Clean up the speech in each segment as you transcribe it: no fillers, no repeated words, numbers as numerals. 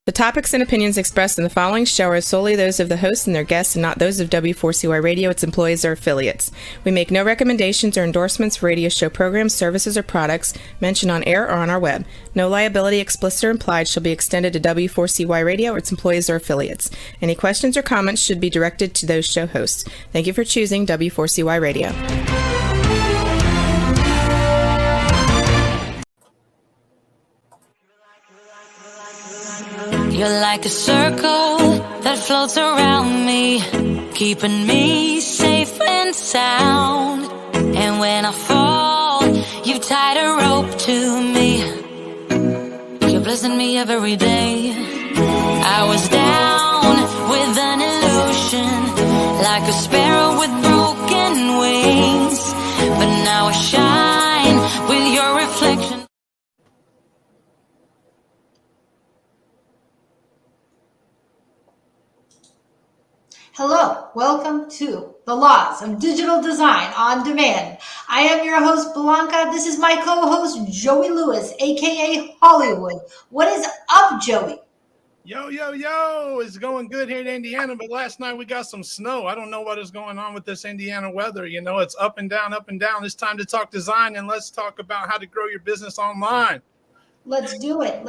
The topics and opinions expressed in the following show are solely those of the host and their guests and not those of W4CY Radio, its employees, or affiliates. We make no recommendations or endorsements for radio show programs, services, or products mentioned on air or on our web. No liability, explicit or implied, shall be extended to W4CY Radio or its employees or affiliates. Any questions or comments should be directed to those show hosts. Thank you for choosing W4CY Radio. You're like a circle that floats around me, keeping me safe and sound. And when I fall, you've tied a rope to me. You're blessing me every day. I was down with an illusion, like a sparrow with broken wings, but now I shine with your reflection. Hello, welcome to The Laws of Digital Design on Demand. I am your host, Blanca. This is my co-host, Joey Lewis, aka Hollywood. What is up, Joey? Yo, it's going good here in Indiana, but last night we got some snow. I don't know what is going on with this Indiana weather. You know, it's up and down, up and down. It's time to talk design, and let's talk about how to grow your business online. Let's do it.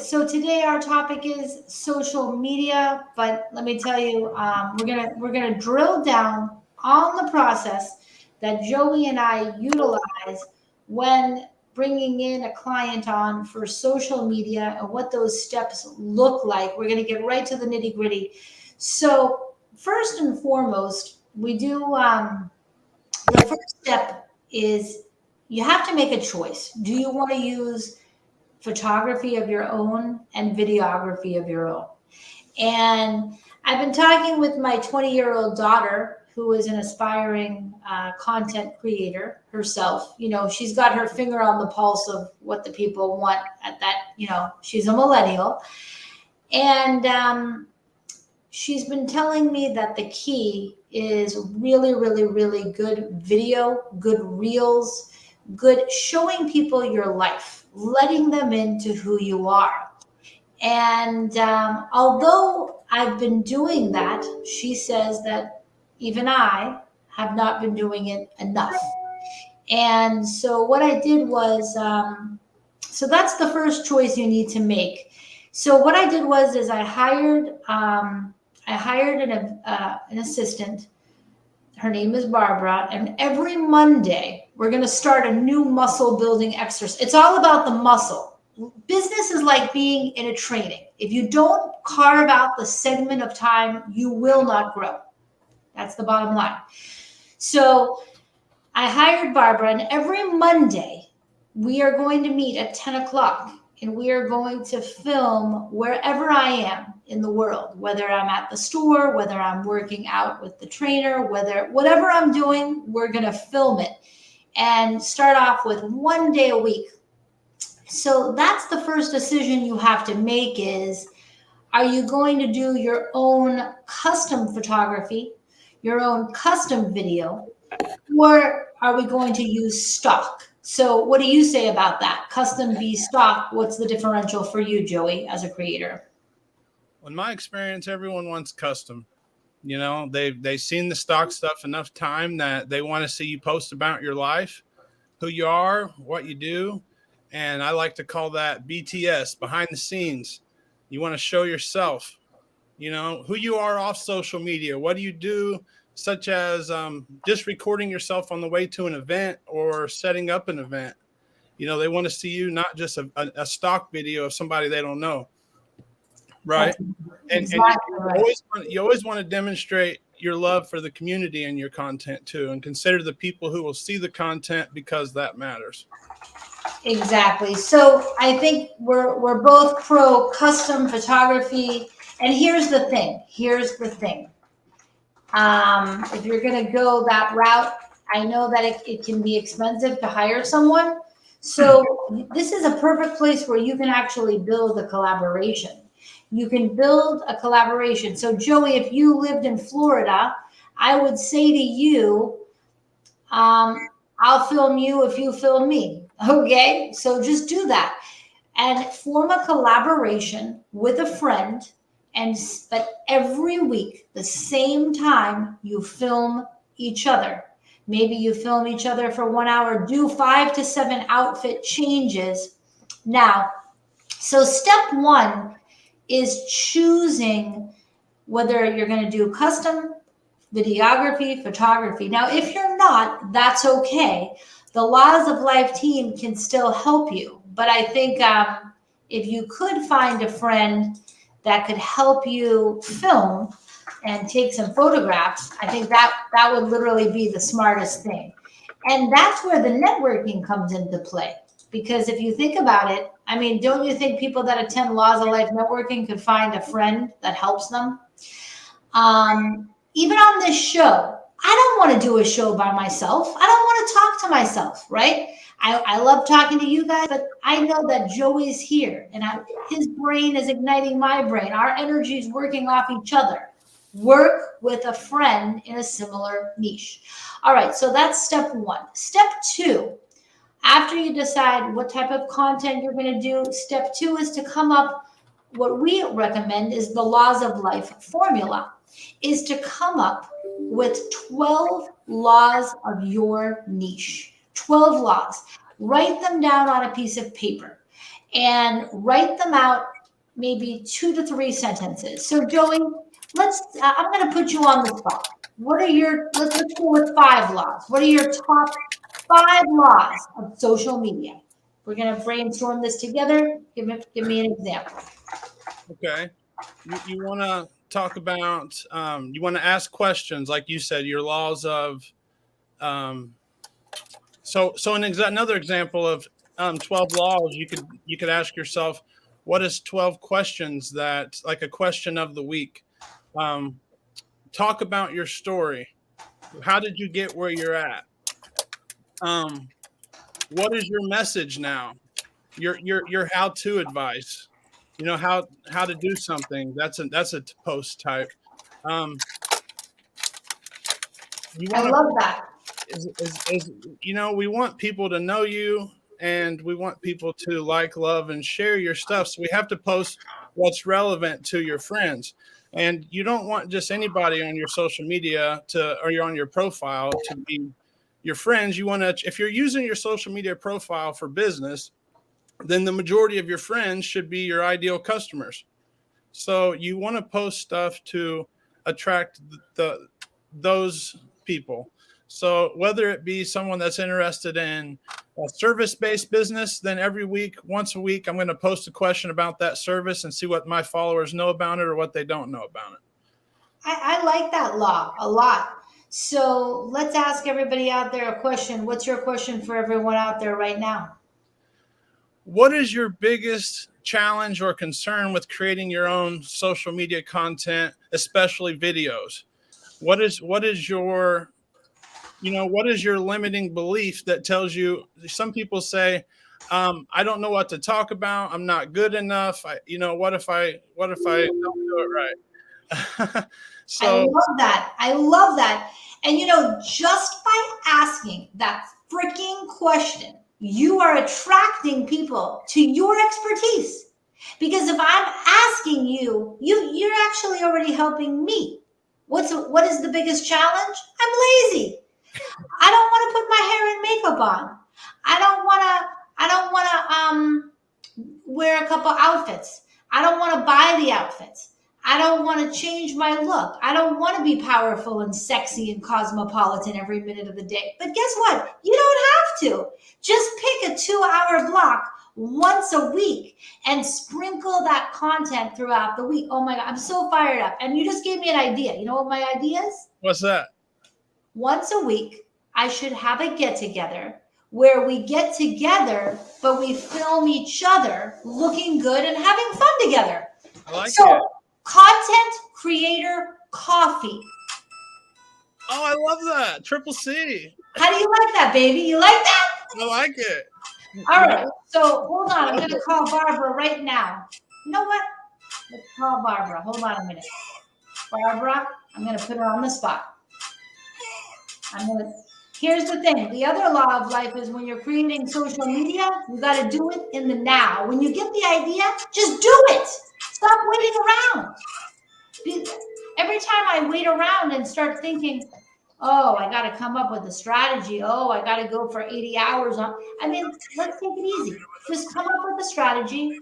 So today our topic is social media, but let me tell you, we're gonna drill down on the process that Joey and I utilize when bringing in a client on for social media and what those steps look like. We're gonna get right to the nitty gritty. So first and foremost, we do the first step is you have to make a choice. Do you want to use photography of your own and videography of your own? And I've been talking with my 20-year-old daughter, who is an aspiring content creator herself. You know, she's got her finger on the pulse of what the people want at that, you know, she's a millennial. And she's been telling me that the key is really, really, really good video, good reels, good showing people your life, letting them into who you are. And although I've been doing that, she says that even I have not been doing it enough. And so what I did was, so that's the first choice you need to make. So what I did was I hired an assistant. Her name is Barbara, and every Monday we're going to start a new muscle building exercise. It's all about the muscle. Business is like being in a training. If you don't carve out the segment of time, you will not grow. That's the bottom line. So I hired Barbara, and every Monday we are going to meet at 10 o'clock, and we are going to film wherever I am in the world, whether I'm at the store, whether I'm working out with the trainer, whatever I'm doing, we're going to film it and start off with 1 day a week. So that's the first decision you have to make is, are you going to do your own custom photography, your own custom video, or are we going to use stock? So what do you say about that? Custom v stock, what's the differential for you, Joey, as a creator? In my experience, everyone wants custom. You know, they've seen the stock stuff enough time that they want to see you post about your life, who you are, what you do. And I like to call that BTS, behind the scenes. You want to show yourself, you know, who you are off social media. What do you do, such as just recording yourself on the way to an event or setting up an event. You know, they want to see you, not just a stock video of somebody they don't know. Right. And you always want to demonstrate your love for the community and your content too, and consider the people who will see the content, because that matters. Exactly. So I think we're both pro custom photography. And here's the thing. If you're going to go that route, I know that it can be expensive to hire someone. So this is a perfect place where you can actually build a collaboration. You can build a collaboration. So Joey, if you lived in Florida, I would say to you, I'll film you if you film me. Okay, so just do that. and form a collaboration with a friend, and but every week, the same time, you film each other. Maybe you film each other for 1 hour, do 5 to 7 outfit changes. Now, so step one is choosing whether you're going to do custom videography, photography. Now, if you're not, that's okay. The Laws of Life team can still help you. But I think if you could find a friend that could help you film and take some photographs, I think that would literally be the smartest thing. And that's where the networking comes into play. Because if you think about it, I mean, don't you think people that attend Laws of Life networking could find a friend that helps them? Even on this show, I don't want to do a show by myself. I don't want to talk to myself, right? I love talking to you guys, but I know that Joey's here and his brain is igniting my brain. Our energy is working off each other. Work with a friend in a similar niche. All right, so that's step one. Step two, after you decide what type of content you're going to do, step two is to come up, what we recommend is the Laws of Life formula, is to come up with 12 laws of your niche. 12 laws. Write them down on a piece of paper and write them out maybe 2 to 3 sentences. So Joey, I'm going to put you on the spot. What are let's go with 5 laws. What are your top 5 laws of social media? We're going to brainstorm this together. Give me an example. Okay. You want to talk about, you want to ask questions, like you said, your laws of, another example of 12 laws, you could ask yourself, what is 12 questions that, like a question of the week? Talk about your story. How did you get where you're at? What is your message now? Your how-to advice. You know, how to do something. That's a post type. I love that. We want people to know you, and we want people to like, love, and share your stuff. So we have to post what's relevant to your friends. And you don't want just anybody on your social media or you're on your profile to be your friends. You want to, if you're using your social media profile for business, then the majority of your friends should be your ideal customers. So you want to post stuff to attract those people. So whether it be someone that's interested in a service-based business, then once a week, I'm going to post a question about that service and see what my followers know about it or what they don't know about it. I like that law a lot. So let's ask everybody out there a question. What's your question for everyone out there right now? What is your biggest challenge or concern with creating your own social media content, especially videos? What is your limiting belief that tells you? Some people say, I don't know what to talk about. I'm not good enough. What if I don't do it right? So I love that. And just by asking that freaking question, you are attracting people to your expertise. Because if I'm asking you're actually already helping me. What is the biggest challenge? I'm lazy. I don't want to put my hair and makeup on. I don't want to wear a couple outfits. I don't want to buy the outfits. I don't want to change my look. I don't want to be powerful and sexy and cosmopolitan every minute of the day. But guess what? You don't have to. Just pick a 2-hour block once a week and sprinkle that content throughout the week. Oh my God, I'm so fired up. And you just gave me an idea. You know what my idea is? What's that? Once a week, I should have a get-together where we get together, but we film each other looking good and having fun together. I like so, it. Content creator coffee. Oh, I love that. Triple C. How do you like that, baby? You like that? I like it. All right. So hold on. I'm going to call Barbara right now. You know what? Let's call Barbara. Hold on a minute. Barbara, I'm going to put her on the spot. I'm going to Here's the thing. The other law of life is when you're creating social media, you got to do it in the now. When you get the idea, just do it. Stop waiting around. Every time I wait around and start thinking, oh, I got to come up with a strategy. Oh, I got to go for 80 hours on. I mean, let's take it easy. Just come up with a strategy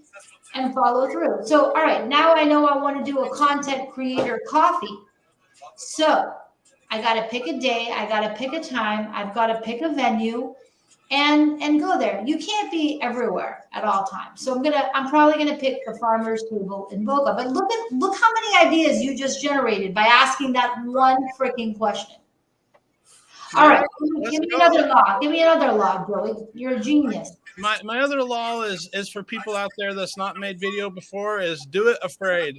and follow through. So, all right, now I know I want to do a content creator coffee. So I got to pick a day. I got to pick a time. I've got to pick a venue and go there. You can't be everywhere at all times. So I'm probably gonna pick the Farmers Table in Boca. But look how many ideas you just generated by asking that one freaking question. All right, give me another law. Give me another law, Joey. You're a genius. My other law is for people out there that's not made video before is do it afraid.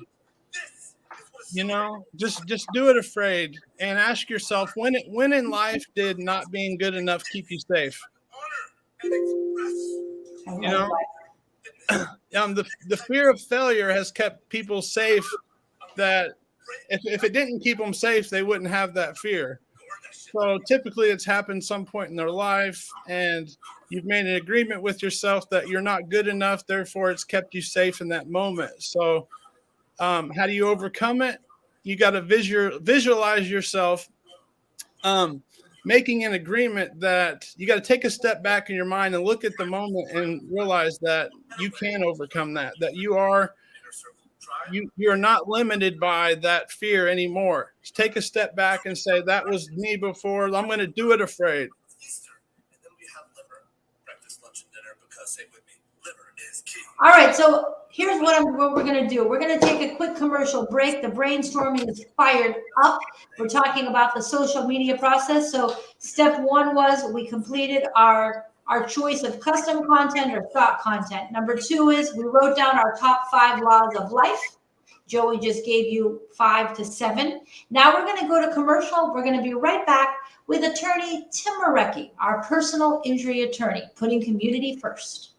You know, just do it afraid and ask yourself when in life did not being good enough keep you safe? You know, the fear of failure has kept people safe. That if it didn't keep them safe, they wouldn't have that fear. So typically, it's happened some point in their life, and you've made an agreement with yourself that you're not good enough. Therefore, it's kept you safe in that moment. So, how do you overcome it? You got to visualize yourself. Making an agreement that you got to take a step back in your mind and look at the moment and realize that you can overcome that you're not limited by that fear anymore. Just take a step back and say, that was me before. I'm going to do it afraid. All right, so here's what we're going to do. We're going to take a quick commercial break. The brainstorming is fired up. We're talking about the social media process. So step one was we completed our choice of custom content or stock content. Number two is we wrote down our top 5 laws of life. Joey just gave you 5 to 7. Now we're going to go to commercial. We're going to be right back with attorney Tim Marecki, our personal injury attorney, putting community first.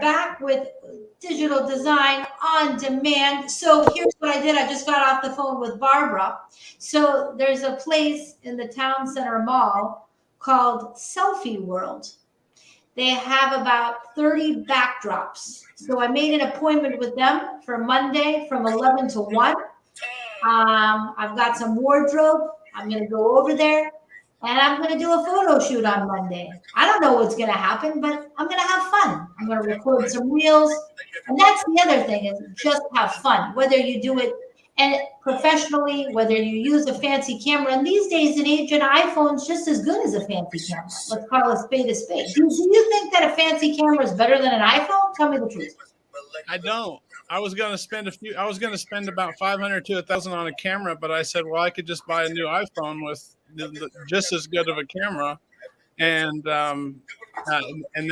Back with digital design on demand. So here's what I did. I just got off the phone with Barbara. So there's a place in the town center mall called Selfie World. They have about 30 backdrops. So I made an appointment with them for Monday from 11 to 1. I've got some wardrobe. I'm going to go over there. And I'm going to do a photo shoot on Monday. I don't know what's going to happen, but I'm going to have fun. I'm going to record some reels. And that's the other thing, is just have fun. Whether you do it professionally, whether you use a fancy camera. And these days, an iPhone's just as good as a fancy camera. Let's call a spade a spade. Do you think that a fancy camera is better than an iPhone? Tell me the truth. I don't. I was going to spend about $500 to $1,000 on a camera, but I said, well, I could just buy a new iPhone with just as good of a camera, and then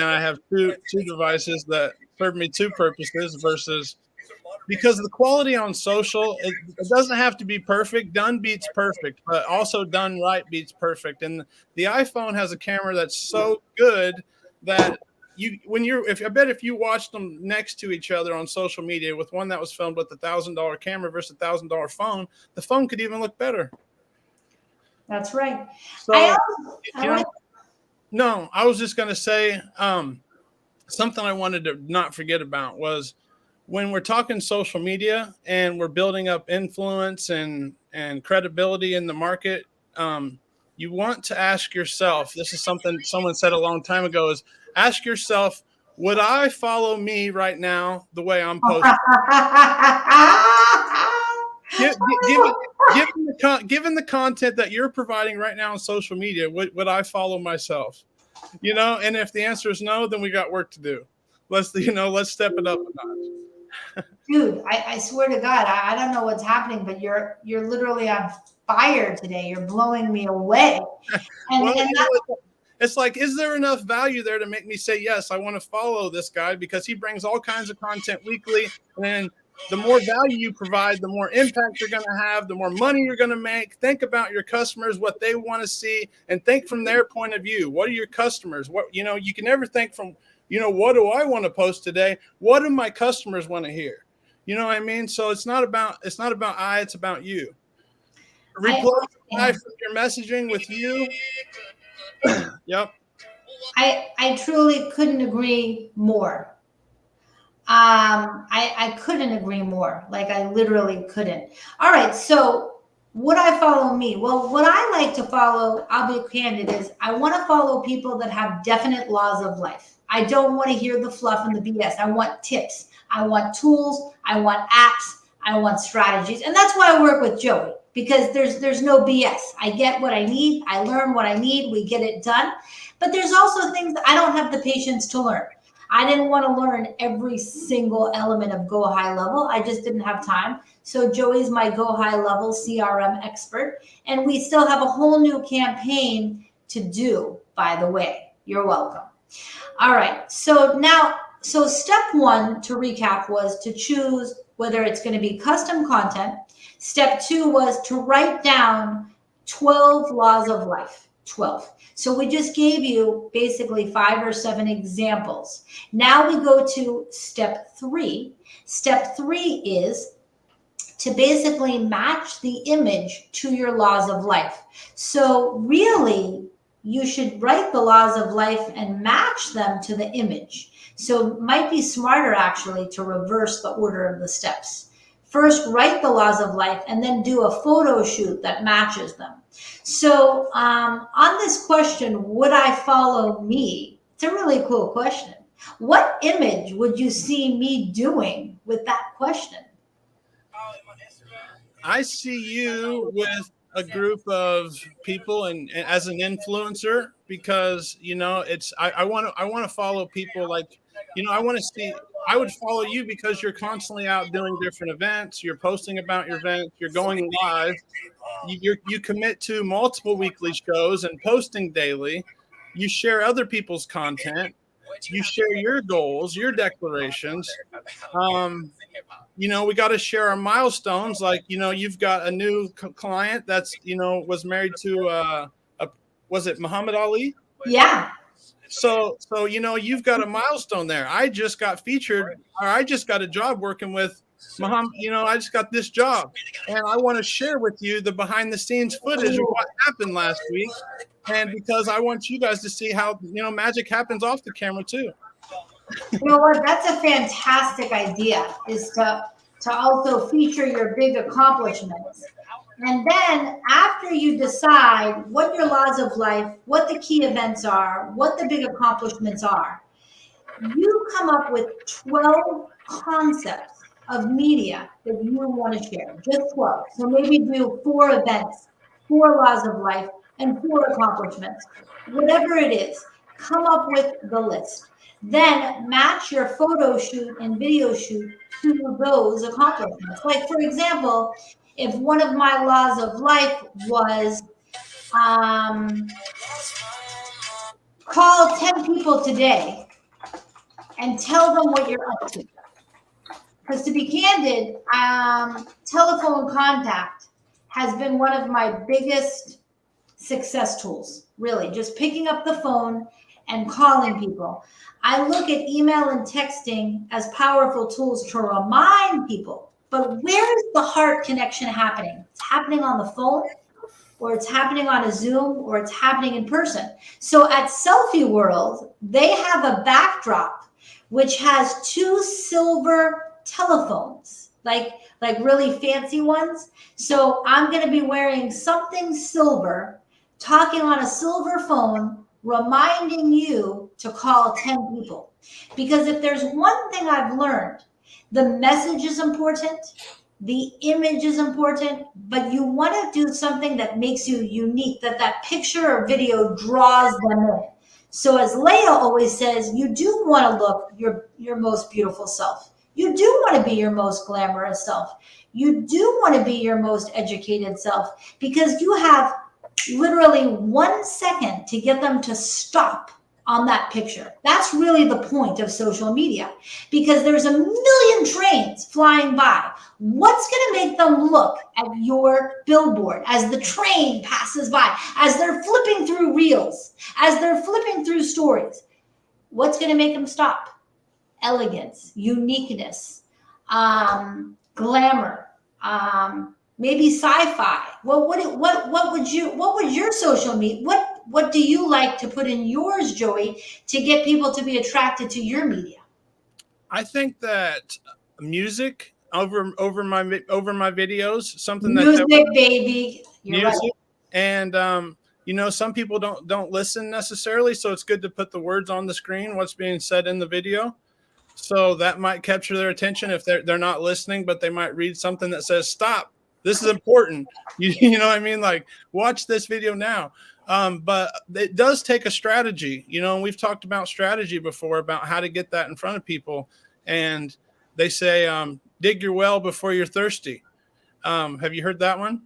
I have two devices that serve me 2 purposes. Versus, because the quality on social, it doesn't have to be perfect. Done beats perfect, but also done right beats perfect. And the iPhone has a camera that's so good that if you watched them next to each other on social media, with one that was filmed with $1,000 camera versus $1,000 phone, the phone could even look better. That's right. So, I was just going to say something I wanted to not forget about was when we're talking social media and we're building up influence and credibility in the market, you want to ask yourself, this is something someone said a long time ago, is ask yourself, would I follow me right now the way I'm posting? Given the content that you're providing right now on social media, would I follow myself? And if the answer is no, then we got work to do. Let's step it up a notch. Dude, I swear to God, I don't know what's happening, but you're literally on fire today. You're blowing me away. It's like, is there enough value there to make me say, yes, I want to follow this guy because he brings all kinds of content weekly. And the more value you provide, the more impact you're going to have, the more money you're going to make. Think about your customers, what they want to see, and think from their point of view. What are your customers? What, you know, you can never think from, you know, what do I want to post today? What do my customers want to hear? You know what I mean? So it's not about I, it's about you. Reply from your messaging with you. Yep. I truly couldn't agree more. I couldn't agree more. Like, I literally couldn't. All right. So would I follow me? Well, what I like to follow, I'll be candid, is I want to follow people that have definite laws of life. I don't want to hear the fluff and the BS. I want tips. I want tools. I want apps. I want strategies. And that's why I work with Joey, because there's no BS. I get what I need. I learn what I need. We get it done. But there's also things that I don't have the patience to learn. I didn't want to learn every single element of Go High Level. I just didn't have time. So Joey's my Go High Level CRM expert. And we still have a whole new campaign to do, by the way. You're welcome. All right. So step one, to recap, was to choose whether it's going to be custom content. Step two was to write down 12 laws of life. 12. So we just gave you basically 5 or 7 examples. Now we go to step 3. Step 3 is to basically match the image to your laws of life. So really, you should write the laws of life and match them to the image. So it might be smarter actually to reverse the order of the steps. First, write the laws of life and then do a photo shoot that matches them. So on this question, would I follow me? It's a really cool question. What image would you see me doing with that question? I see you with a group of people and as an influencer, because, you know, it's, I want to follow people like, you know, I would follow you because you're constantly out doing different events. You're posting about your events. You're going live. You commit to multiple weekly shows and posting daily. You share other people's content. You share your goals, your declarations. You know, we got to share our milestones. Like, you know, you've got a new client that's, you know, was married to, was it Muhammad Ali? Yeah. So, you know, you've got a milestone there. I just got featured, or I just got a job working with Muhammad. You know, I just got this job, and I want to share with you the behind the scenes footage of what happened last week. And because I want you guys to see how, you know, magic happens off the camera too. You know what? That's a fantastic idea, is to also feature your big accomplishments. And then after you decide what your laws of life, what the key events are, what the big accomplishments are, you come up with 12 concepts of media that you want to share, just 12. So maybe do 4 events, 4 laws of life, and 4 accomplishments. Whatever it is, come up with the list. Then match your photo shoot and video shoot to those accomplishments. Like, for example, if one of my laws of life was call 10 people today and tell them what you're up to. Because to be candid, telephone contact has been one of my biggest success tools, really. Just picking up the phone and calling people. I look at email and texting as powerful tools to remind people. But where is the heart connection happening? It's happening on the phone, or it's happening on a Zoom, or it's happening in person. So at Selfie World, they have a backdrop which has 2 silver telephones, like really fancy ones. So I'm going to be wearing something silver, talking on a silver phone, reminding you to call 10 people. Because if there's one thing I've learned, the message is important, the image is important, but you want to do something that makes you unique, that picture or video draws them in. So as Leah always says, you do want to look your most beautiful self. You do want to be your most glamorous self. You do want to be your most educated self, because you have literally 1 second to get them to stop on that picture. That's really the point of social media, because there's a million trains flying by. What's going to make them look at your billboard as the train passes by, as they're flipping through reels, as they're flipping through stories? What's going to make them stop? Elegance, uniqueness, glamour, maybe sci-fi. Well, what would your social media, what do you like to put in yours, Joey, to get people to be attracted to your media? I think that music over my videos, something that baby, you're music, right. and some people don't listen necessarily, so it's good to put the words on the screen, what's being said in the video. So that might capture their attention if they're not listening, but they might read something that says, "Stop, this is important." You know what I mean? Like, watch this video now. But it does take a strategy, and we've talked about strategy before, about how to get that in front of people. And they say, dig your well before you're thirsty. Have you heard that one?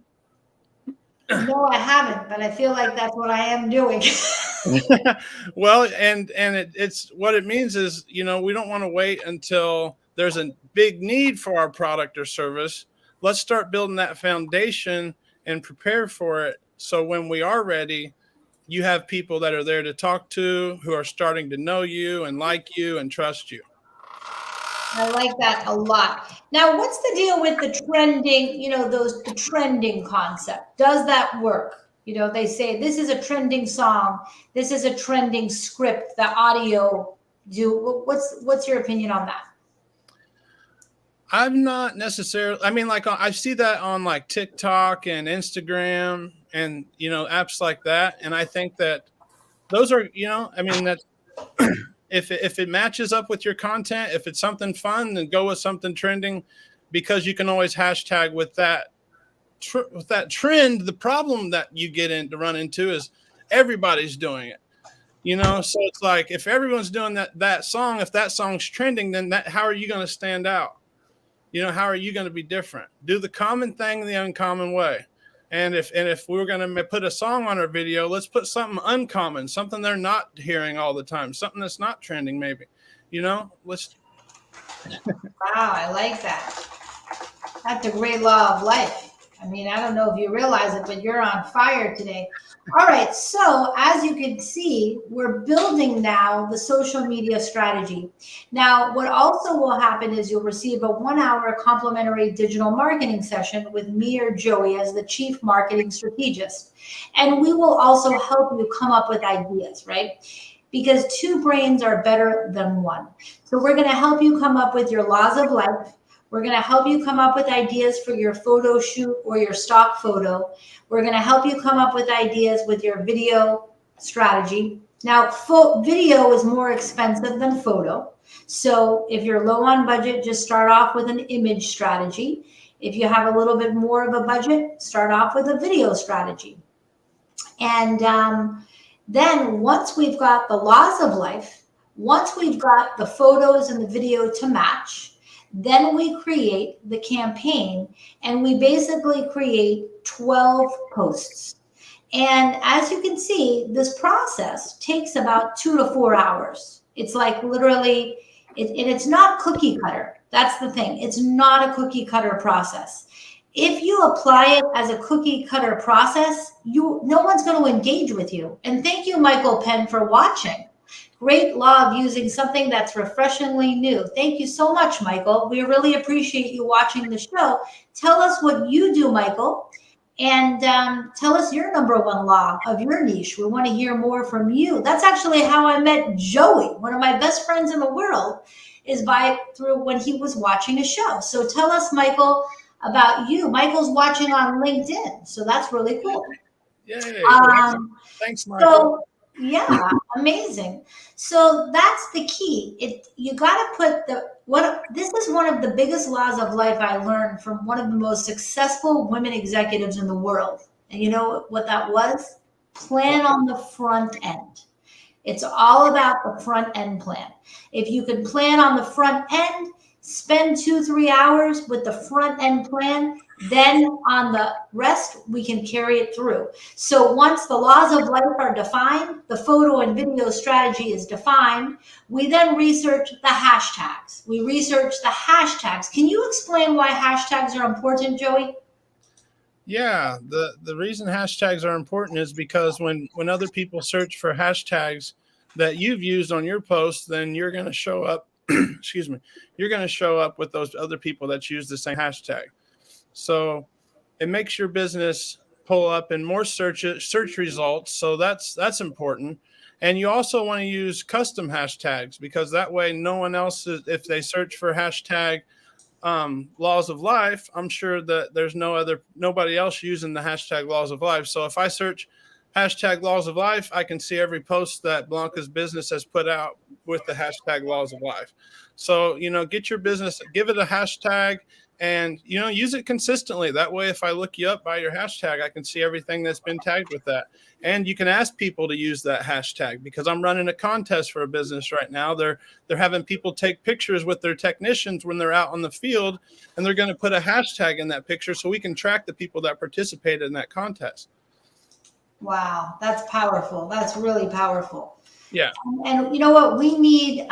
No, I haven't, but I feel like that's what I am doing. Well, and it's what it means is, we don't want to wait until there's a big need for our product or service. Let's start building that foundation and prepare for it. So when we are ready, you have people that are there to talk to, who are starting to know you and like you and trust you. I like that a lot. Now, what's the deal with the trending, the trending concept? Does that work? They say this is a trending song. This is a trending script, the audio. What's your opinion on that? I'm not necessarily, like I see that on like TikTok and Instagram and, apps like that. And I think that those are, that's, if it matches up with your content, if it's something fun, then go with something trending, because you can always hashtag with that trend. The problem that you run into is everybody's doing it, so it's like, if everyone's doing that song, if that song's trending, then how are you going to stand out? How are you going to be different? Do the common thing the uncommon way. And if we're going to put a song on our video, let's put something uncommon, something they're not hearing all the time, something that's not trending, maybe. Let's. Wow, I like that. That's a great law of life. I don't know if you realize it, but you're on fire today. All right, so as you can see, we're building now the social media strategy. Now, what also will happen is you'll receive a 1-hour complimentary digital marketing session with me or Joey as the chief marketing strategist. And we will also help you come up with ideas, right? Because 2 brains are better than 1. So we're going to help you come up with your laws of life. We're going to help you come up with ideas for your photo shoot or your stock photo. We're going to help you come up with ideas with your video strategy. Now, video is more expensive than photo. So if you're low on budget, just start off with an image strategy. If you have a little bit more of a budget, start off with a video strategy. And then once we've got the laws of life, once we've got the photos and the video to match, then we create the campaign, and we basically create 12 posts. And as you can see, this process takes about 2 to 4 hours. It's like literally, and it's not cookie cutter. That's the thing. It's not a cookie cutter process. If you apply it as a cookie cutter process, no one's going to engage with you. And thank you, Michael Penn, for watching. Great law of using something that's refreshingly new. Thank you so much, Michael. We really appreciate you watching the show. Tell us what you do, Michael, and tell us your #1 law of your niche. We want to hear more from you. That's actually how I met Joey. One of my best friends in the world is through when he was watching a show. So tell us, Michael, about you. Michael's watching on LinkedIn, so that's really cool. Yay. Thanks, Michael. So, yeah, amazing. So that's the key. You got to put this is one of the biggest laws of life I learned from one of the most successful women executives in the world. And you know what that was? Plan on the front end. It's all about the front end plan. If you can plan on the front end, spend 2-3 hours with the front end plan. Then on the rest, we can carry it through. So once the laws of life are defined, the photo and video strategy is defined, we then research the hashtags. We research the hashtags. Can you explain why hashtags are important, Joey? Yeah, the reason hashtags are important is because when other people search for hashtags that you've used on your post, then you're going to show up. Excuse me. You're going to show up with those other people that use the same hashtag. So it makes your business pull up in more search results. So that's important. And you also want to use custom hashtags, because that way no one else is, if they search for hashtag laws of life, I'm sure that there's nobody else using the hashtag laws of life. So if I search hashtag laws of life, I can see every post that Blanca's business has put out with the hashtag laws of life. So, get your business, give it a hashtag, and, use it consistently. That way, if I look you up by your hashtag, I can see everything that's been tagged with that. And you can ask people to use that hashtag, because I'm running a contest for a business right now. They're having people take pictures with their technicians when they're out on the field, and they're going to put a hashtag in that picture so we can track the people that participated in that contest. Wow, that's powerful. That's really powerful. Yeah. And you know what? We need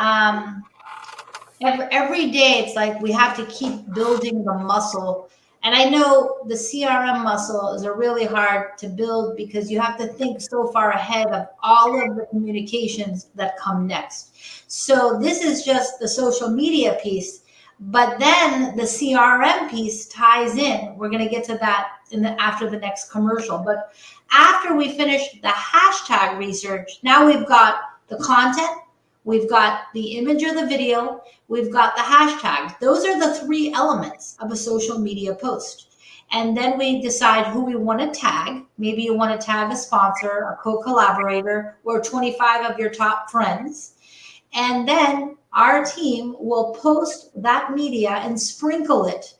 every day, it's like we have to keep building the muscle. And I know the CRM muscle is really hard to build, because you have to think so far ahead of all of the communications that come next. So this is just the social media piece, but then the CRM piece ties in. We're going to get to that after the next commercial. But after we finish the hashtag research, now we've got the content, we've got the image or the video, we've got the hashtags. Those are the 3 elements of a social media post. And then we decide who we want to tag. Maybe you want to tag a sponsor, a co-collaborator, or 25 of your top friends. And then our team will post that media and sprinkle it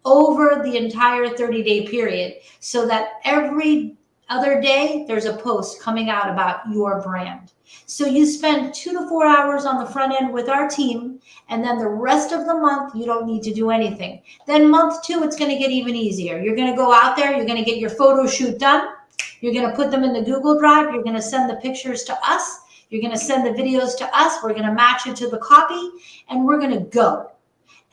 over the entire 30-day period, so that every other day there's a post coming out about your brand. So you spend 2 to 4 hours on the front end with our team, and then the rest of the month, you don't need to do anything. Then month 2, it's going to get even easier. You're going to go out there, you're going to get your photo shoot done. You're going to put them in the Google Drive. You're going to send the pictures to us. You're going to send the videos to us. We're going to match it to the copy, and we're going to go.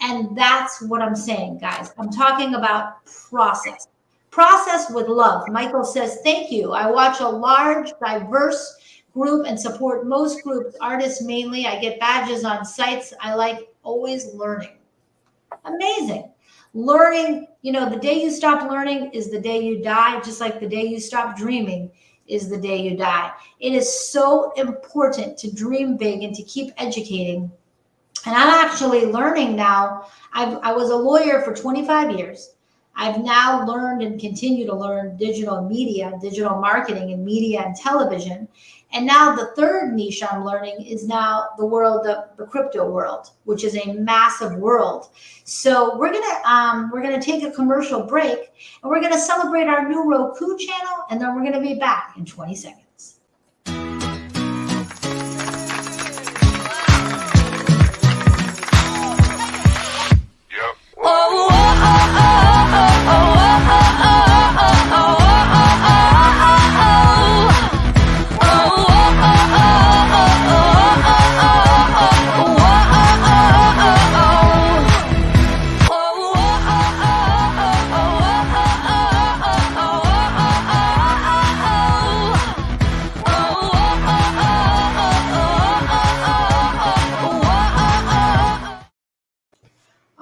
And that's what I'm saying, guys. I'm talking about process. Process with love. Michael says, thank you. I watch a large, diverse group and support most groups, artists mainly. I get badges on sites. I like always learning. Amazing. Learning, the day you stop learning is the day you die, just like the day you stop dreaming is the day you die. It is so important to dream big and to keep educating. And I'm actually learning now. I was a lawyer for 25 years. I've now learned and continue to learn digital media, digital marketing, and media and television. And now the third niche I'm learning is now the world of the crypto world, which is a massive world. So we're gonna take a commercial break, and we're gonna celebrate our new Roku channel, and then we're gonna be back in 20 seconds.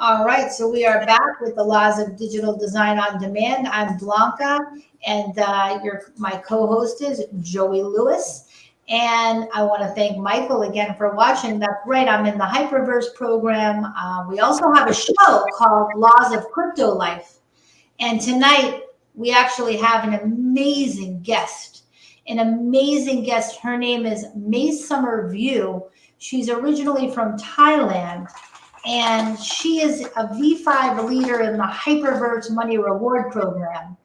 All right, so we are back with the Laws of Digital Design on Demand. I'm Blanca, and my co-host is Joey Lewis. And I want to thank Michael again for watching. That's right, I'm in the Hyperverse program. We also have a show called Laws of Crypto Life. And tonight, we actually have an amazing guest. Her name is May Summer View. She's originally from Thailand. And she is a V5 leader in the Hyperverse Money Reward Program.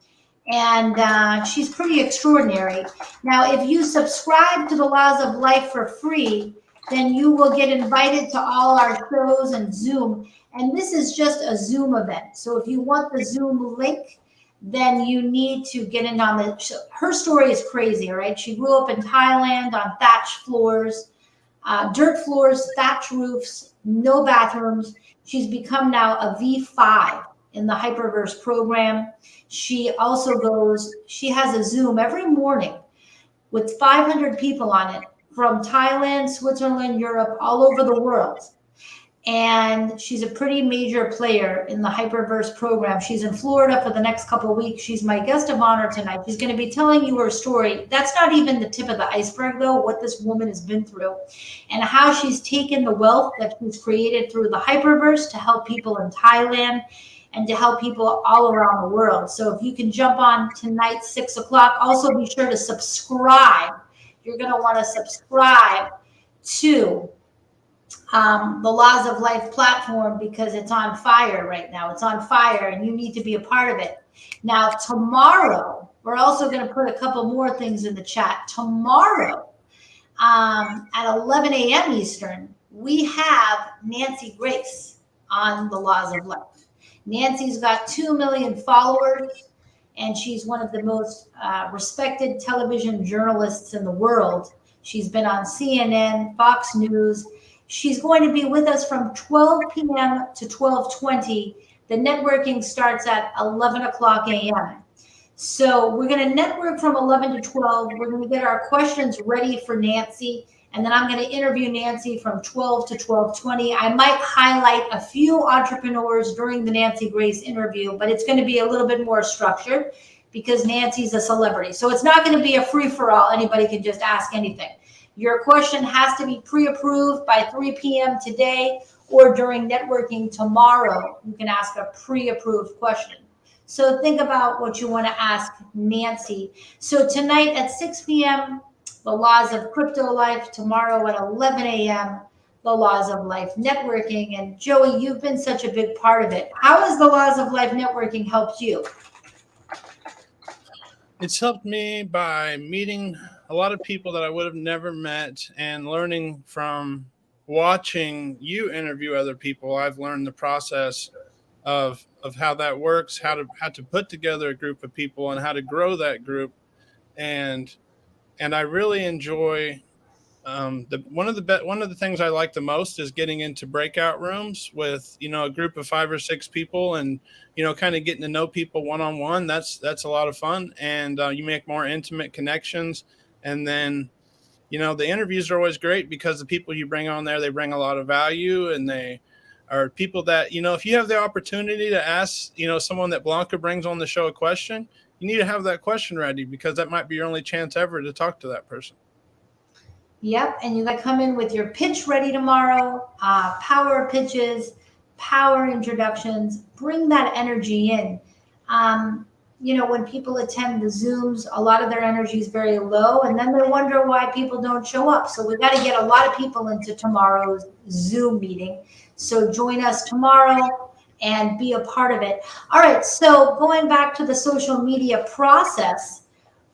And she's pretty extraordinary. Now, if you subscribe to the Laws of Life for free, then you will get invited to all our shows and Zoom. And this is just a Zoom event. So if you want the Zoom link, then you need to get in on the, her story is crazy, all right? She grew up in Thailand on thatched floors, dirt floors, thatch roofs, no bathrooms. She's become now a V5 in the Hyperverse program. She also she has a Zoom every morning with 500 people on it from Thailand, Switzerland, Europe, all over the world. And she's a pretty major player in the Hyperverse program. She's in Florida for the next couple of weeks. She's my guest of honor tonight. She's going to be telling you her story. That's not even the tip of the iceberg, though, what this woman has been through and how she's taken the wealth that she's created through the Hyperverse to help people in Thailand and to help people all around the world. So if you can jump on tonight, 6 o'clock, also be sure to subscribe. You're going to want to subscribe to the Laws of Life platform because it's on fire right now. It's on fire and you need to be a part of it. Now, tomorrow, we're also going to put a couple more things in the chat. Tomorrow at 11 a.m. Eastern, we have Nancy Grace on the Laws of Life. Nancy's got 2 million followers, and she's one of the most respected television journalists in the world. She's been on CNN, Fox News. She's going to be with us from 12 p.m. to 12:20. The networking starts at 11 o'clock a.m. So we're going to network from 11 to 12. We're going to get our questions ready for Nancy. And then I'm going to interview Nancy from 12 to 12:20. I might highlight a few entrepreneurs during the Nancy Grace interview, but it's going to be a little bit more structured because Nancy's a celebrity. So it's not going to be a free-for-all. Anybody can just ask anything. Your question has to be pre-approved by 3 p.m. today or during networking tomorrow. You can ask a pre-approved question. So think about what you want to ask Nancy. So tonight at 6 p.m., the Laws of Crypto Life. Tomorrow at 11 a.m., the Laws of Life networking. And Joey, you've been such a big part of it. How has the Laws of Life networking helped you? It's helped me by meeting a lot of people that I would have never met and learning from watching you interview other people. I've learned the process of how that works, how to put together a group of people and how to grow that group. And I really enjoy one of the things I like the most is getting into breakout rooms with, a group of 5 or 6 people and, kind of getting to know people one-on-one. That's a lot of fun. And you make more intimate connections. And then, the interviews are always great because the people you bring on there, they bring a lot of value and they are people that, if you have the opportunity to ask, someone that Blanca brings on the show a question, you need to have that question ready because that might be your only chance ever to talk to that person. Yep, and you got to come in with your pitch ready tomorrow, power pitches, power introductions, bring that energy in. When people attend the Zooms, a lot of their energy is very low, and then they wonder why people don't show up. So we got to get a lot of people into tomorrow's Zoom meeting. So join us tomorrow and be a part of it. All right, so going back to the social media process,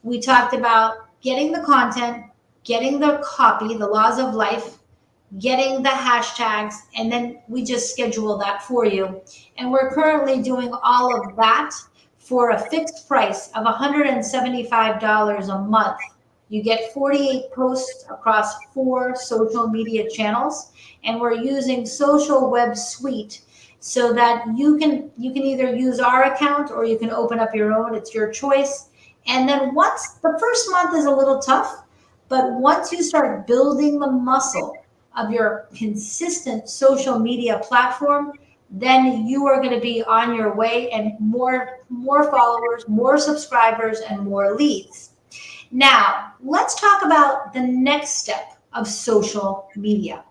we talked about getting the content, getting the copy, the Laws of Life, getting the hashtags, and then we just schedule that for you. And we're currently doing all of that for a fixed price of $175 a month. You get 48 posts across 4 social media channels, and we're using Social Web Suite so that you can either use our account or you can open up your own. It's your choice. And then once the first month is a little tough, but once you start building the muscle of your consistent social media platform, then you are going to be on your way and more followers, more subscribers, and more leads. Now, let's talk about the next step of social media.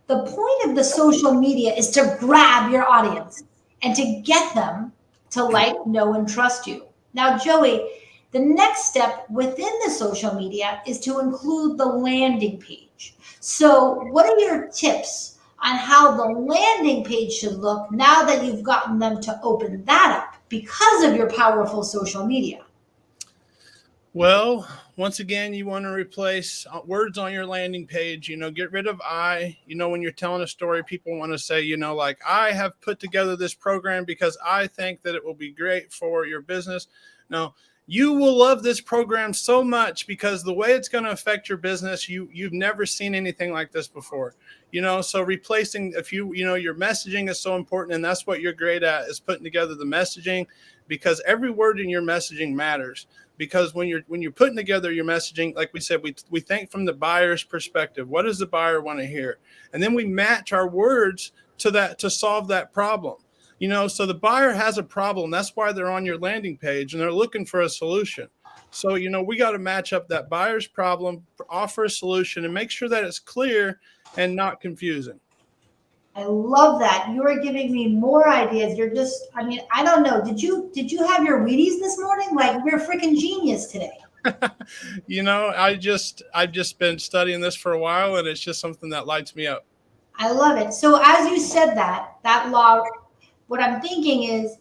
The point of the social media is to grab your audience and to get them to like, know, and trust you. Now, Joey, the next step within the social media is to include the landing page. So what are your tips on how the landing page should look now that you've gotten them to open that up because of your powerful social media? Well, once again, you want to replace words on your landing page. Get rid of I. When you're telling a story, people want to say, like, I have put together this program because I think that it will be great for your business. No, you will love this program so much because the way it's going to affect your business, you've never seen anything like this before. So replacing your messaging is so important, and that's what you're great at, is putting together the messaging, because every word in your messaging matters. Because when you're putting together your messaging, like we said, we think from the buyer's perspective. What does the buyer want to hear? And then we match our words to that to solve that problem. So the buyer has a problem. That's why they're on your landing page and they're looking for a solution. So, we got to match up that buyer's problem, offer a solution, and make sure that it's clear and not confusing. I love that. You are giving me more ideas. You're just, I mean, I don't know. Did you have your Wheaties this morning? Like, we're freaking genius today. I've just been studying this for a while, and it's just something that lights me up. I love it. So as you said that law, what I'm thinking is,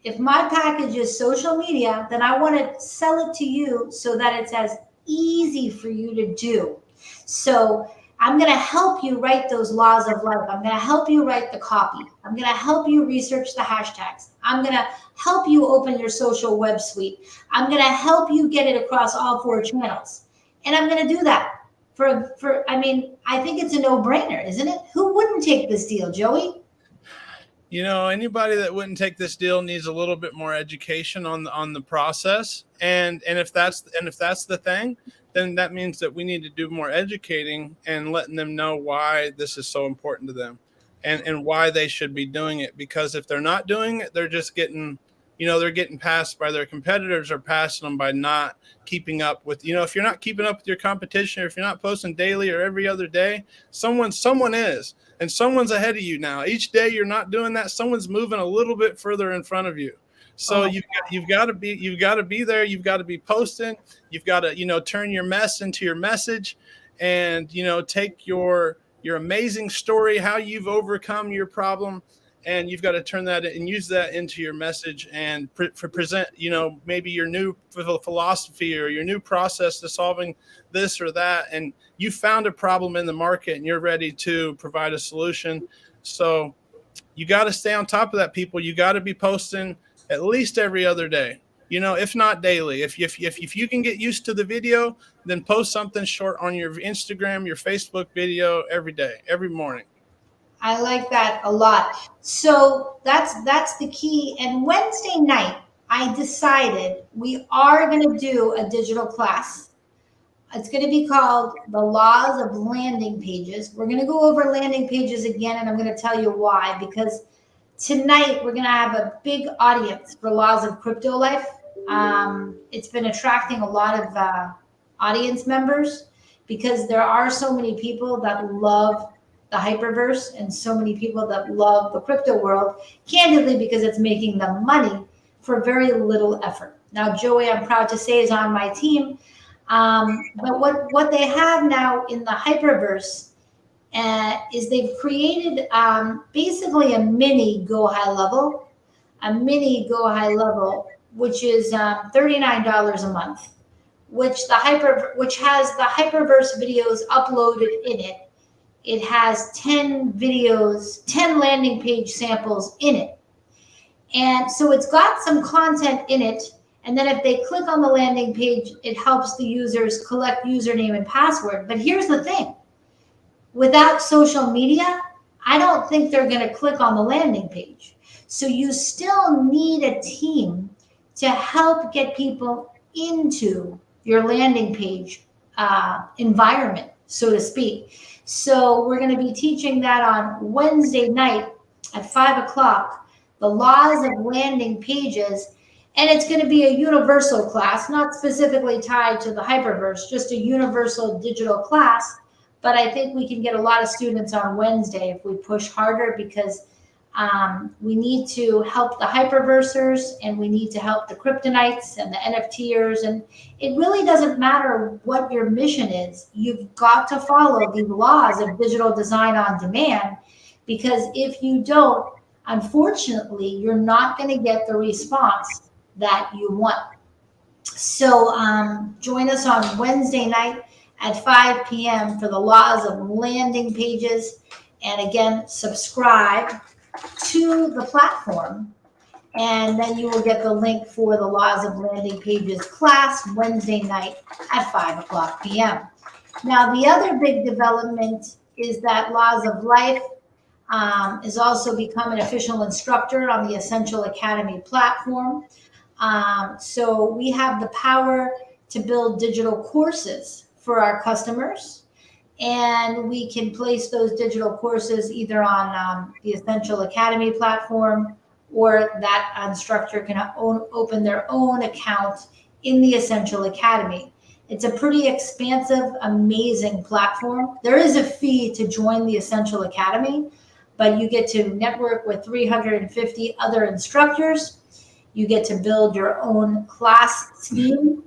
if my package is social media, then I want to sell it to you so that it's as easy for you to do. So I'm going to help you write those laws of life. I'm going to help you write the copy. I'm going to help you research the hashtags. I'm going to help you open your social web suite. I'm going to help you get it across all 4 channels. And I'm going to do that I think it's a no-brainer, isn't it? Who wouldn't take this deal, Joey? Anybody that wouldn't take this deal needs a little bit more education on the process. And if that's the thing, then that means that we need to do more educating and letting them know why this is so important to them and why they should be doing it. Because if they're not doing it, they're just getting, they're getting passed by their competitors or passing them by not keeping up with, if you're not keeping up with your competition, or if you're not posting daily or every other day, someone is, and someone's ahead of you now. Each day you're not doing that, someone's moving a little bit further in front of you. So you've got to be there. You've got to be posting. You've got to, turn your mess into your message, and, take your amazing story, how you've overcome your problem, and you've got to turn that and use that into your message and present, maybe your new philosophy or your new process to solving this or that. And you found a problem in the market and you're ready to provide a solution. So you got to stay on top of that, people. You got to be posting at least every other day, if not daily. If you can get used to the video, then post something short on your Instagram, your Facebook video every day, every morning. I like that a lot. So that's the key. And Wednesday night, I decided we are going to do a digital class. It's going to be called The Laws of Landing Pages. We're going to go over landing pages again, and I'm going to tell you why. Because tonight we're going to have a big audience for Laws of Crypto Life. It's been attracting a lot of audience members because there are so many people that love the hyperverse and so many people that love the crypto world, candidly, because it's making them money for very little effort. Now, Joey, I'm proud to say, is on my team. But what they have now in the hyperverse is they've created basically a mini Go High Level, which is $39 a month, which has the hyperverse videos uploaded in it. It has 10 videos, 10 landing page samples in it. And so it's got some content in it. And then if they click on the landing page, it helps the users collect username and password. But here's the thing. Without social media, I don't think they're going to click on the landing page. So you still need a team to help get people into your landing page environment, so to speak. So we're going to be teaching that on Wednesday night at 5 o'clock, the laws of landing pages. And it's going to be a universal class, not specifically tied to the hyperverse, just a universal digital class. But I think we can get a lot of students on Wednesday if we push harder, because we need to help the hyperversers and we need to help the kryptonites and the NFTers. And it really doesn't matter what your mission is. You've got to follow the laws of digital design on demand, because if you don't, unfortunately, you're not going to get the response that you want. So join us on Wednesday night at 5 p.m. for the laws of landing pages. And again, subscribe to the platform, and then you will get the link for the laws of landing pages class Wednesday night at 5 o'clock p.m. Now, the other big development is that Laws of Life is also become an official instructor on the Essential Academy platform. So we have the power to build digital courses for our customers, and we can place those digital courses either on the Essential Academy platform, or that instructor can open their own account in the Essential Academy. It's a pretty expansive, amazing platform. There is a fee to join the Essential Academy, but you get to network with 350 other instructors. You get to build your own class scheme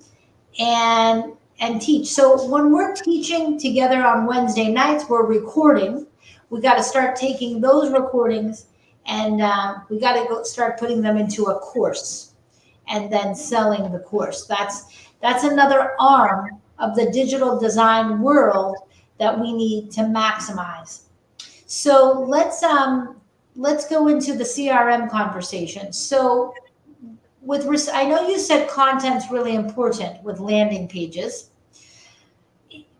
and teach. So when we're teaching together on Wednesday nights, we're recording. We got to start taking those recordings, and we got to go start putting them into a course and then selling the course. That's another arm of the digital design world that we need to maximize. So let's go into the CRM conversation. So I know you said content's really important with landing pages,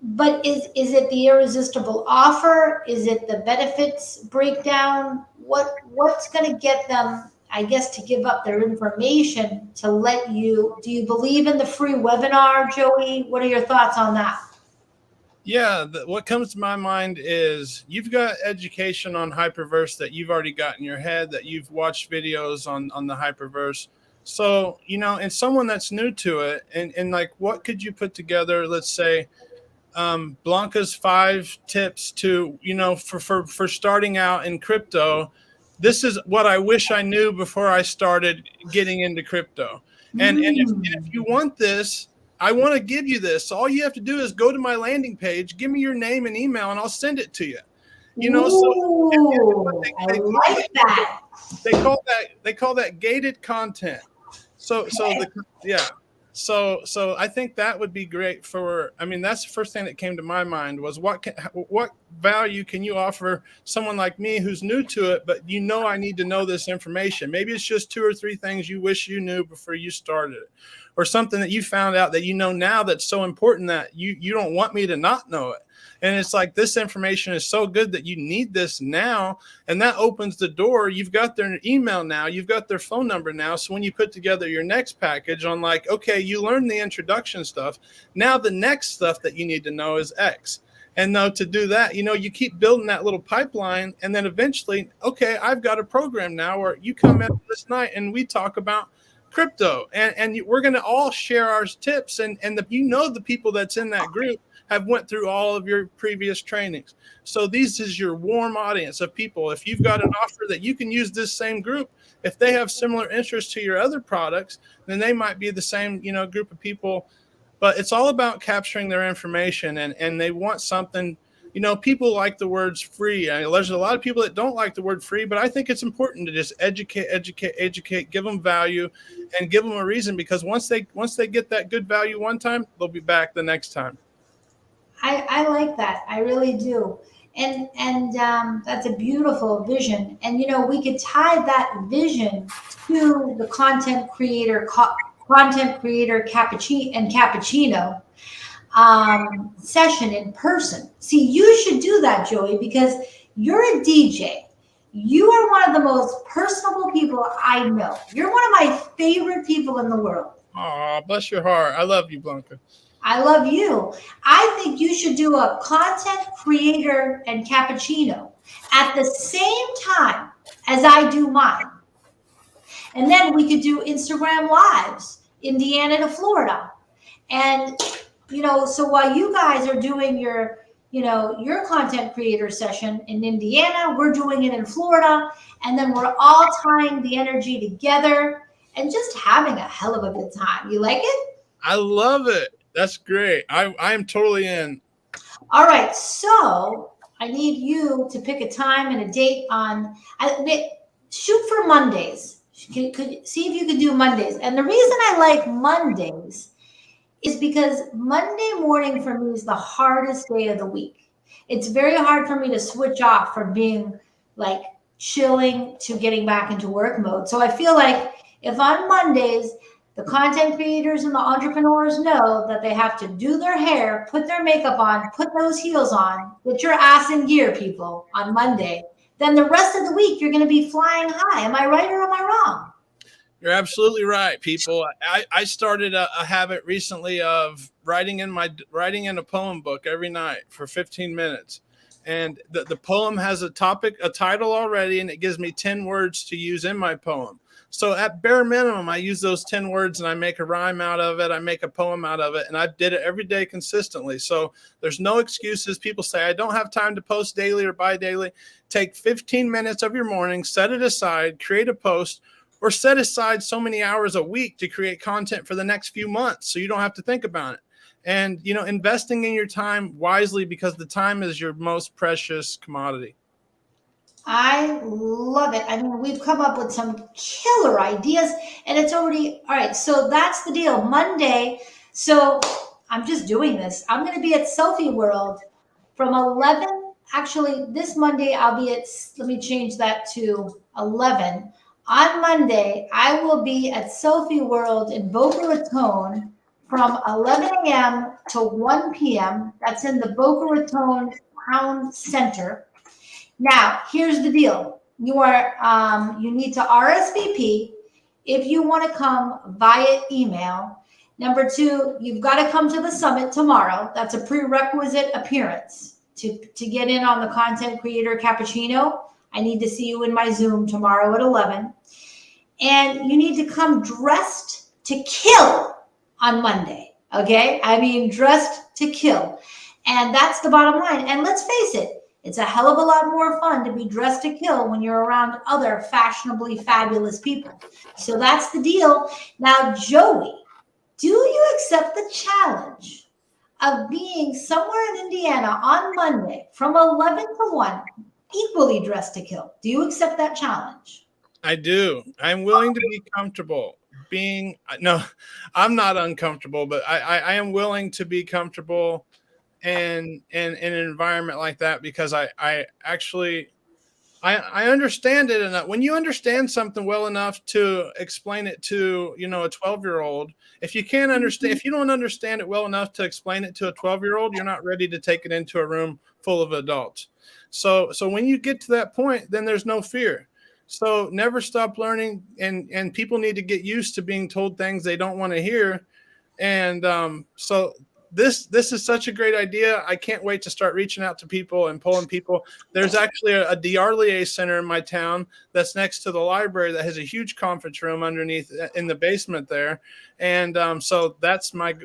but is it the irresistible offer? Is it the benefits breakdown? What's going to get them, I guess, to give up their information to let you? Do you believe in the free webinar, Joey? What are your thoughts on that? Yeah, what comes to my mind is you've got education on Hyperverse that you've already got in your head, that you've watched videos on the Hyperverse. So, and someone that's new to it, and like, what could you put together? Let's say Blanca's 5 tips to, for starting out in crypto. This is what I wish I knew before I started getting into crypto. And if you want this, I want to give you this. So all you have to do is go to my landing page, give me your name and email, and I'll send it to you. I like that. They call that gated content. So I think that would be great that's the first thing that came to my mind was what value can you offer someone like me who's new to it, but I need to know this information. Maybe it's just 2 or 3 things you wish you knew before you started it, or something that you found out that now that's so important that you don't want me to not know it. And it's like, this information is so good that you need this now. And that opens the door. You've got their email now. You've got their phone number now. So when you put together your next package on like, okay, you learned the introduction stuff. Now the next stuff that you need to know is X. And now to do that, you keep building that little pipeline. And then eventually, okay, I've got a program now where you come in this night and we talk about crypto. And we're going to all share our tips. And the people that's in that group have went through all of your previous trainings. So this is your warm audience of people. If you've got an offer that you can use this same group, if they have similar interests to your other products, then they might be the same, group of people. But it's all about capturing their information, and they want something. People like the words free. There's a lot of people that don't like the word free, but I think it's important to just educate, give them value, and give them a reason, because once they get that good value one time, they'll be back the next time. I like that. I really do. And that's a beautiful vision. And, we could tie that vision to the content creator cappuccino session in person. See, you should do that, Joey, because you're a DJ. You are one of the most personable people I know. You're one of my favorite people in the world. Oh, bless your heart. I love you, Blanca. I love you. I think you should do a content creator and cappuccino at the same time as I do mine. And then we could do Instagram lives, Indiana to Florida. And, so while you guys are doing your content creator session in Indiana, we're doing it in Florida. And then we're all tying the energy together and just having a hell of a good time. You like it? I love it. That's great. I am totally in. All right. So I need you to pick a time and a date shoot for Mondays. See if you can do Mondays. And the reason I like Mondays is because Monday morning for me is the hardest day of the week. It's very hard for me to switch off from being like chilling to getting back into work mode. So I feel like if on Mondays, the content creators and the entrepreneurs know that they have to do their hair, put their makeup on, put those heels on, get your ass in gear, people, on Monday, then the rest of the week you're going to be flying high. Am I right or am I wrong? You're absolutely right, people. I started a habit recently of writing in a poem book every night for 15 minutes. And the poem has a title already, and it gives me 10 words to use in my poem. So at bare minimum, I use those 10 words and I make a rhyme out of it. I make a poem out of it, and I did it every day consistently. So there's no excuses. People say, I don't have time to post daily or bi-daily. Take 15 minutes of your morning, set it aside, create a post, or set aside so many hours a week to create content for the next few months so you don't have to think about it. And, investing in your time wisely, because the time is your most precious commodity. I love it. I mean, we've come up with some killer ideas, and it's already all right. So that's the deal. Monday. So I'm just doing this. I'm going to be at Selfie World from 11. Actually, this Monday I'll be at, let me change that to 11. On Monday, I will be at Selfie World in Boca Raton from 11 a.m. to 1 p.m. That's in the Boca Raton Town Center. Now, here's the deal. You need to RSVP if you want to come via email. Number 2, you've got to come to the summit tomorrow. That's a prerequisite appearance to get in on the Content Creator Cappuccino. I need to see you in my Zoom tomorrow at 11. And you need to come dressed to kill on Monday, okay? I mean, dressed to kill. And that's the bottom line. And let's face it, it's a hell of a lot more fun to be dressed to kill when you're around other fashionably fabulous people. So that's the deal. Now, Joey, do you accept the challenge of being somewhere in Indiana on Monday from 11 to 1, equally dressed to kill? Do you accept that challenge? I do. I'm willing to be comfortable being, no, I'm not uncomfortable, but I am willing to be comfortable in an environment like that, because I actually understand it enough. When you understand something well enough to explain it to, a 12-year-old, if you can't understand, if you don't understand it well enough to explain it to a 12-year-old, you're not ready to take it into a room full of adults. So when you get to that point, then there's no fear. So never stop learning, and people need to get used to being told things they don't want to hear. And so this is such a great idea. I can't wait to start reaching out to people and pulling people. There's actually a D'Arlier Center in my town that's next to the library that has a huge conference room underneath in the basement there. And so that's my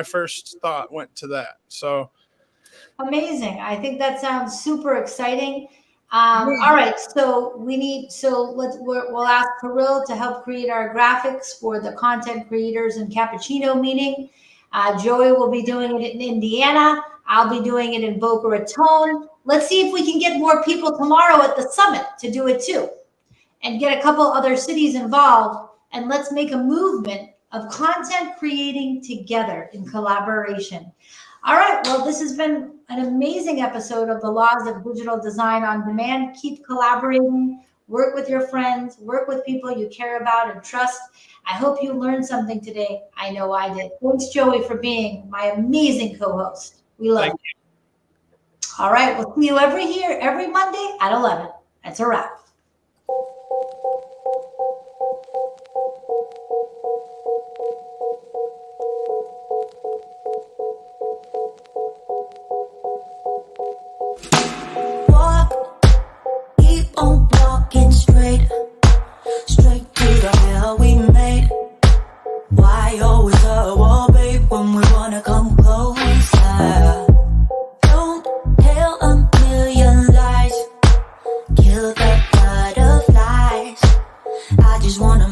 first thought went to that. So amazing. I think that sounds super exciting. All right, so we'll ask Kirill to help create our graphics for the Content Creators and Cappuccino meeting. Joey will be doing it in Indiana. I'll be doing it in Boca Raton. Let's see if we can get more people tomorrow at the summit to do it too, and get a couple other cities involved. And let's make a movement of content creating together in collaboration. All right, well, this has been an amazing episode of the Laws of Digital Design on Demand. Keep collaborating, work with your friends, work with people you care about and trust. I hope you learned something today. I know I did. Thanks, Joey, for being my amazing co-host. We love you. All right, we'll see you every Monday at 11. That's a wrap. Keep on walking straight to the hell we made. Why always a wall, babe, when we wanna come closer? Don't tell a million lies, kill the butterflies. I just wanna